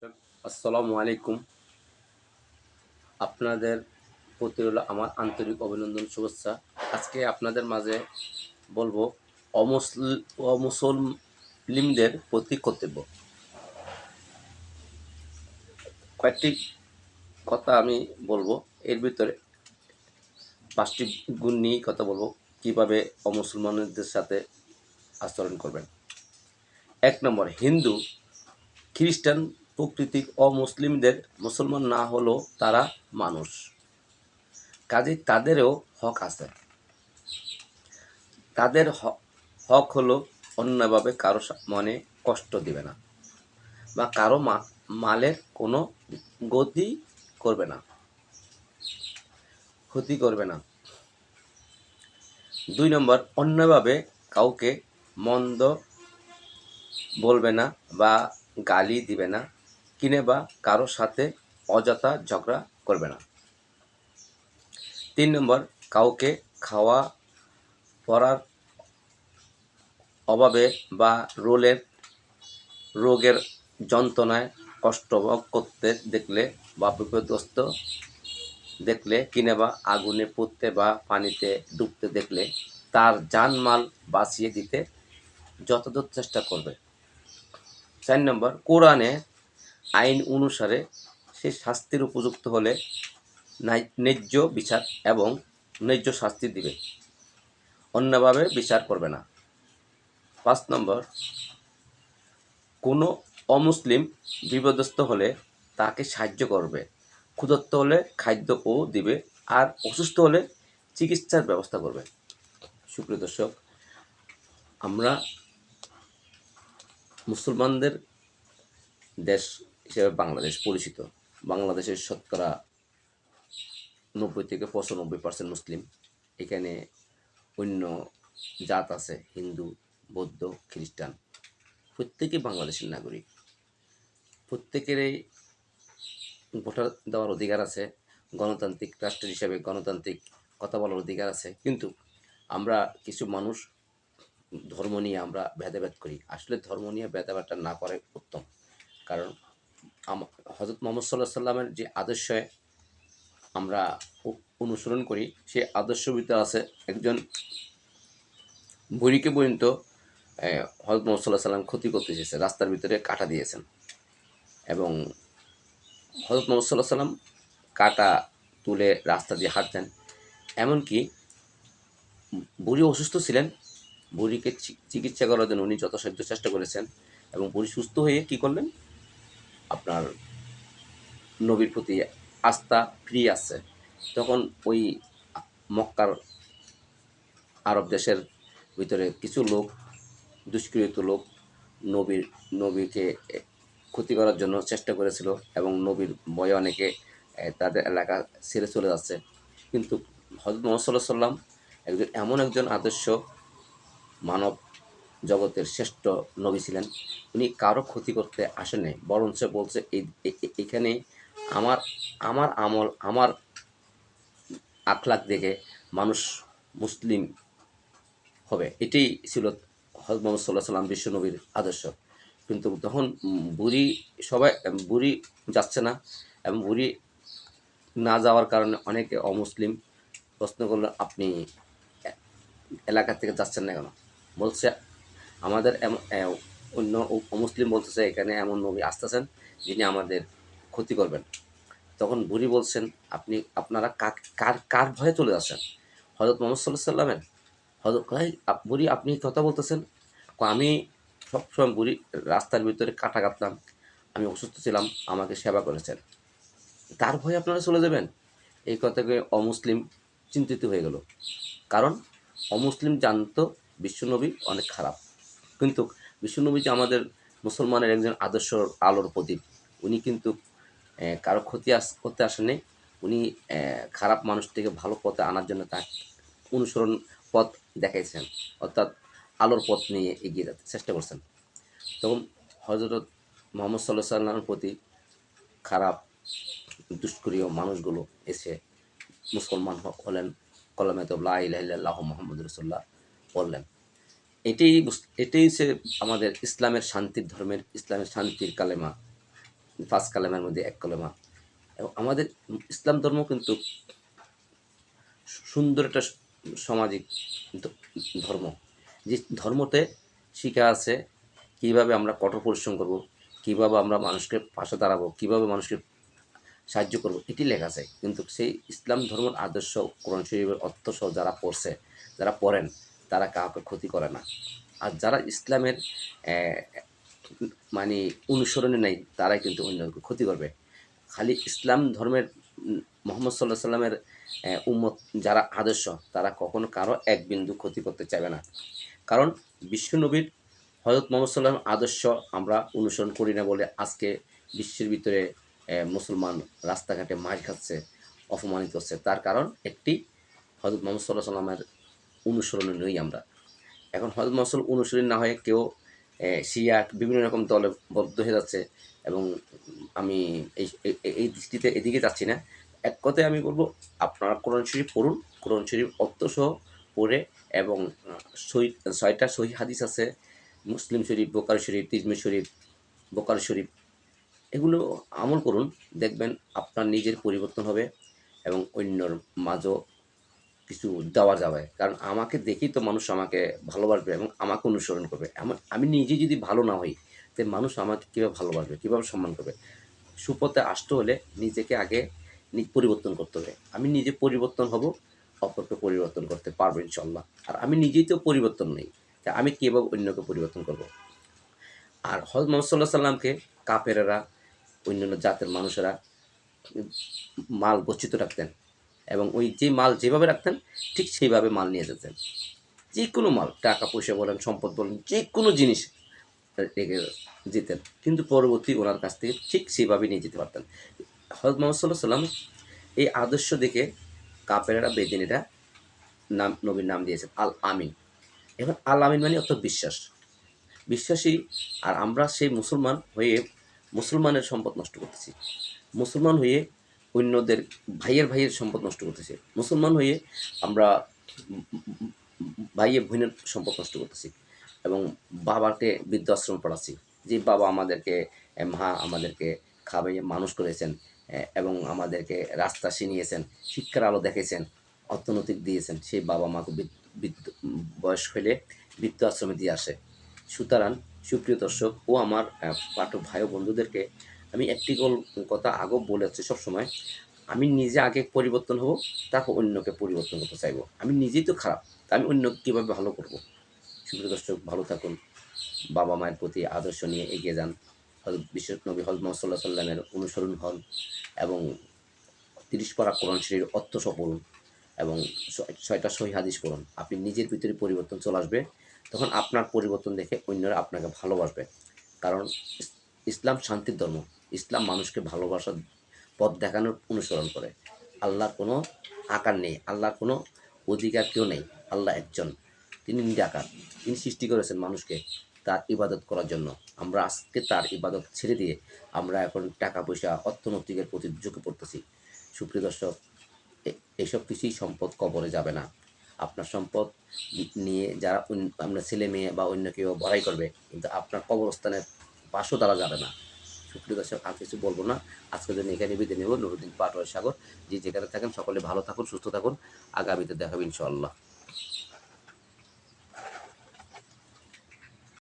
আসসালামু আলাইকুম। আপনাদের প্রতি হলো আমার আন্তরিক অভিনন্দন, শুভেচ্ছা। আজকে আপনাদের মাঝে বলবো অমুসলিমদের প্রতি কর্তব্য। কয়েকটি কথা আমি বলবো, এর ভিতরে ৫টি গুণ নিয়েই কথা বলবো, কিভাবে অমুসলমানদের সাথে আচরণ করবেন। ১ নম্বর, হিন্দু, খ্রিস্টান প্রকৃতির অমুসলিমদের মুসলমান না হলেও তারা মানুষ, কাজেই তাদেরও হক আছে। তাদের হক হলো অন্যভাবে কারো মনে কষ্ট দিবে না বা কারো মালের কোনো গতি করবে না, ক্ষতি করবে না। ২ নম্বর, অন্যভাবে কাউকে মন্দ বলবে না বা গালি দিবে না, কিনে বা কারো সাথে অযথা ঝগড়া করবে না। ৩ নম্বর, কাউকে খাওয়া পরার অভাবে বা রোগের যন্ত্রণায় কষ্ট ভোগ করতে দেখলে বা বিপদগ্রস্ত দেখলে, কিংবা আগুনে পুড়তে বা পানিতে ডুবতে দেখলে তার জানমাল বাঁচিয়ে দিতে যতদূর চেষ্টা করবে। ৪ নম্বর, কোরআনে আইন অনুসারে সে শাস্তির উপযুক্ত হলে ন্যায্য বিচার এবং ন্যায্য শাস্তি দিবে, অন্যভাবে বিচার করবে না। ৫ নম্বর, কোনো অমুসলিম বিপদগ্রস্ত হলে তাকে সাহায্য করবে, ক্ষুধার্ত হলে খাদ্যও দিবে, আর অসুস্থ হলে চিকিৎসার ব্যবস্থা করবে। সুপ্রিয় দর্শক, আমরা মুসলমানদের দেশ হিসেবে বাংলাদেশ পরিচিত। বাংলাদেশের শতকরা ৯০-৯৫% মুসলিম। এখানে অন্য জাত আছে, হিন্দু, বৌদ্ধ, খ্রিস্টান। প্রত্যেকেই বাংলাদেশের নাগরিক। প্রত্যেকেরই ভোটার দেওয়ার অধিকার আছে, গণতান্ত্রিক রাষ্ট্র হিসাবে গণতান্ত্রিক কথা বলার অধিকার আছে। কিন্তু আমরা কিছু মানুষ ধর্ম নিয়ে আমরা ভেদাভেদ করি। আসলে ধর্ম নিয়ে ভেদাভেদটা না করাই উত্তম। কারণ হযরত মুহাম্মদ সাল্লাল্লাহু আলাইহি সাল্লামের যে আদর্শে আমরা অনুসরণ করি, সেই আদর্শের ভিতরে আছে একজন বুড়িকে পর্যন্ত হযরত মুহাম্মদ সাল্লাল্লাহু আলাইহি সাল্লাম ক্ষতি করতে এসেছে, রাস্তার ভিতরে কাঁটা দিয়েছেন। এবং হযরত মুহাম্মদ সাল্লাল্লাহু আলাইহি সাল্লাম কাঁটা তুলে রাস্তা দিয়ে হাঁটতেন। এমনকি বুড়ি অসুস্থ ছিলেন, বুড়িকে চিকিৎসা করার জন্য উনি যথাসাধ্য চেষ্টা করেছেন। এবং বুড়ি সুস্থ হয়ে কী করলেন, আপনার নবীর প্রতি আস্থা ফিরিয়ে আসছে। তখন ওই মক্কার আরব দেশের ভিতরে কিছু লোক, দুষ্কৃত লোক নবীকে ক্ষতি করার জন্য চেষ্টা করেছিল এবং নবীর ভয়ে অনেকে তাদের এলাকা ছেড়ে চলে যাচ্ছে। কিন্তু হযরত মুহাম্মদ সাল্লাল্লাহু আলাইহি সাল্লাম এমন একজন আদর্শ মানব জগতের শ্রেষ্ঠ নবী ছিলেন। উনি কারো ক্ষতি করতে আসেন নাই, বরঞ্চ বলছে এখানে আমার আমার আমল, আমার আখলাক দেখে মানুষ মুসলিম হবে। এটাই ছিল হযরত মুহাম্মদ সাল্লাল্লাহু আলাইহি সাল্লাম বিশ্বনবীর আদর্শ। কিন্তু তখন বুড়ি যাচ্ছে না, এবং বুড়ি না যাওয়ার কারণে অনেকে অমুসলিম প্রশ্ন করলো, আপনি এলাকা থেকে যাচ্ছেন না কেন? বলছে, আমাদের অন্য অমুসলিম বলতেছে এখানে এমন নবী আসতেছেন যিনি আমাদের ক্ষতি করবেন। তখন বুড়ি বলছেন, আপনারা কার কার ভয়ে চলে যাচ্ছেন? হযরত মুহাম্মদ সাল্লাল্লাহু আলাইহি সাল্লামের? বুড়ি, আপনি কথা বলতেছেন? আমি সবসময় বুড়ি রাস্তার ভিতরে কাটা কাটতাম, আমি অসুস্থ ছিলাম, আমাকে সেবা করেছেন, তার ভয়ে আপনারা চলে যাবেন? এই কথাকে অমুসলিম চিন্তিত হয়ে গেল। কারণ অমুসলিম জানতো বিশ্বনবী অনেক খারাপ। কিন্তু বিশ্বনবী যে আমাদের মুসলমানের একজন আদর্শ আলোর প্রদীপ, উনি কিন্তু কারো ক্ষতি করতে আসেননি। উনি খারাপ মানুষটিকে ভালো পথে আনার জন্য তার অনুসরণ পথ দেখাইছেন, অর্থাৎ আলোর পথ নিয়ে এগিয়ে যেতে চেষ্টা করছেন। তখন হযরত মুহাম্মদ সাল্লাল্লাহু আলাইহি সাল্লামের প্রতি খারাপ দুষ্কৃতীয় মানুষগুলো এসে মুসলমান হলেন, কলেমা লা ইলাহা ইল্লাল্লাহু মুহাম্মাদুর রাসূলুল্লাহ বললেন। এটাই হচ্ছে আমাদের ইসলামের শান্তির ধর্মের, ইসলামের শান্তির কালেমা। পাঁচ কালেমার মধ্যে এক কলেমা। এবং আমাদের ইসলাম ধর্ম কিন্তু সুন্দর একটা সামাজিক ধর্ম, যে ধর্মতে শিখা আছে কীভাবে আমরা কঠোর পরিশ্রম করব, কীভাবে আমরা মানুষকে পাশে দাঁড়াবো, কীভাবে মানুষকে সাহায্য করব, এটি লেখা আছে। কিন্তু সেই ইসলাম ধর্মের আদর্শ কোরআন শরীফের অর্থ সহ যারা পড়ছে, যারা পড়েন, তারা কাউকে ক্ষতি করে না। আর যারা ইসলামের মানে অনুসরণে নেই, তারাই কিন্তু অন্যকে ক্ষতি করবে। খালি ইসলাম ধর্মের মোহাম্মদ সাল্লাহ সাল্লামের উম্মত যারা আদর্শ, তারা কখনো কারো এক বিন্দু ক্ষতি করতে চাইবে না। কারণ বিশ্বনবীর হযরত মুহাম্মদ সাল্লাল্লাহু আলাইহি আদর্শ আমরা অনুসরণ করি না বলে আজকে বিশ্বের ভিতরে মুসলমান রাস্তাঘাটে মার খাচ্ছে, অপমানিত হচ্ছে। তার কারণ একটি, হযরত মুহাম্মদ সাল্লাল্লাহু আলাইহি ওয়াসাল্লামের অনুসরণে নই আমরা। এখন হযরত মুহাম্মদ অনুসরণ না হয়ে কেউ শিয়া বিভিন্ন রকম দলে বদ্ধ হয়ে যাচ্ছে। এবং আমি এই দৃষ্টিতে এদিকে যাচ্ছি না। এক কথায় আমি বলবো, আপনারা কোরআন শরীফ পড়ুন, কোরআন শরীফ অর্থসহ পড়ে, এবং ছয়টা সহিহ হাদিস আছে, মুসলিম শরীফ, বুখারী শরীফ, তিরমিজি শরীফ, বুখারী শরীফ, এগুলো আমল করুন। দেখবেন আপনার নিজের পরিবর্তন হবে এবং অন্যর মাঝও কিছু দেওয়া যাবে। কারণ আমাকে দেখেই তো মানুষ আমাকে ভালোবাসবে এবং আমাকে অনুসরণ করবে। আমি নিজে যদি ভালো না হই, তাহলে মানুষ আমাকে কীভাবে ভালোবাসবে, কীভাবে সম্মান করবে? সুপথে আসতে হলে নিজেকে আগে পরিবর্তন করতে হবে। আমি নিজে পরিবর্তন হব, অপরকে পরিবর্তন করতে পারবো ইনশাল্লাহ। আর আমি নিজেই তো পরিবর্তন নেই, তা আমি কীভাবে অন্যকে পরিবর্তন করব? আর হযরত মুহাম্মদ সাল্লাল্লাহু আলাইহি ওয়াসাল্লামকে কাফেরেরা, অন্যান্য জাতের মানুষেরা মাল গচ্ছিত রাখতেন, এবং ওই যে মাল যেভাবে রাখতেন ঠিক সেইভাবে মাল নিয়ে যেতেন। যে কোনো মাল, টাকা পয়সা বলেন, সম্পদ বলেন, যে কোনো জিনিস রেখে যেতেন, কিন্তু পরবর্তী ওনার কাছ থেকে ঠিক সেইভাবে নিয়ে যেতে পারতেন। হযরত মুহাম্মদ সাল্লাল্লাহু আলাইহি ওয়াসাল্লাম এই আদর্শ দেখে কাফেরেরা, বেদিনীরা নবীর নাম দিয়েছেন আল আমিন। এখন আল আমিন মানে অর্থাৎ বিশ্বাস, বিশ্বাসী। আর আমরা সেই মুসলমান হয়ে মুসলমানের সম্পদ নষ্ট করতেছি, মুসলমান হয়ে অন্যদের ভাইয়ের সম্পদ নষ্ট করতেছি, মুসলমান হয়ে আমরা ভাইয়ের বোনের সম্পদ নষ্ট করতেছি, এবং বাবাকে বৃদ্ধাশ্রম পড়াচ্ছি। যে বাবা আমাদেরকে, মা আমাদেরকে খাওয়াইয়ে মানুষ করেছেন, এবং আমাদেরকে রাস্তা চিনিয়েছেন, শিক্ষার আলো দেখেছেন, অর্থনৈতিক দিয়েছেন, সেই বাবা মাকে বয়স হলে বৃদ্ধাশ্রমে দিয়ে আসে। সুতরাং সুপ্রিয় দর্শক ও আমার পাঠক ভাই ও বন্ধুদেরকে আমি একটি কথা আগেও বলে যাচ্ছি সবসময়, আমি নিজে আগে পরিবর্তন হব, তারপর অন্যকে পরিবর্তন করতে চাইবো। আমি নিজেই তো খারাপ, তা আমি অন্যকে কীভাবে ভালো করব? সুপ্রিয় দর্শক, ভালো থাকুন, বাবা মায়ের প্রতি আদর্শ নিয়ে এগিয়ে যান, বিশ্ব নবী হযরত মুহাম্মদ সাল্লাল্লাহু আলাইহি ওয়াসাল্লামের অনুসরণ হন, এবং ৩০ পারা কোরআন শরীফের অর্থসহ পড়ুন, এবং ৬টা সহিহ হাদিস পড়ুন। আপনি নিজের ভিতরে পরিবর্তন চলে আসবে, তখন আপনার পরিবর্তন দেখে অন্যরা আপনাকে ভালোবাসবে। কারণ ইসলাম শান্তির ধর্ম, ইসলাম মানুষকে ভালোবাসার পথ দেখানোর অনুসরণ করে। আল্লাহর কোনো আকার নেই, আল্লাহর কোনো অধিকার কেউ নেই, আল্লাহ একজন, তিনি নিরাকার। তিনি সৃষ্টি করেছেন মানুষকে তার ইবাদত করার জন্য। আমরা আজকে তার ইবাদত ছেড়ে দিয়ে আমরা এখন টাকা পয়সা, অর্থনৈতিকের প্রতি ঝুঁকে পড়তেছি। সুপ্রিয় দর্শক, এইসব কিছুই সম্পদ কবরে যাবে না। আপনার সম্পদ নিয়ে যারা আপনার ছেলে মেয়ে বা অন্য কেউ বড়াই করবে, কিন্তু আপনার কবরস্থানের পাশও তারা যাবে না। সুপ্রিয় দর্শক, আর কিছু বলবো না, আজকের জন্য এখানে বিদায় নেব। নুরুদ্দিন পাটোয়ারি সাগর। যে যেখানে থাকেন সকলে ভালো থাকুন, সুস্থ থাকুন, আগামীতে দেখাবেন ইনশাআল্লাহ।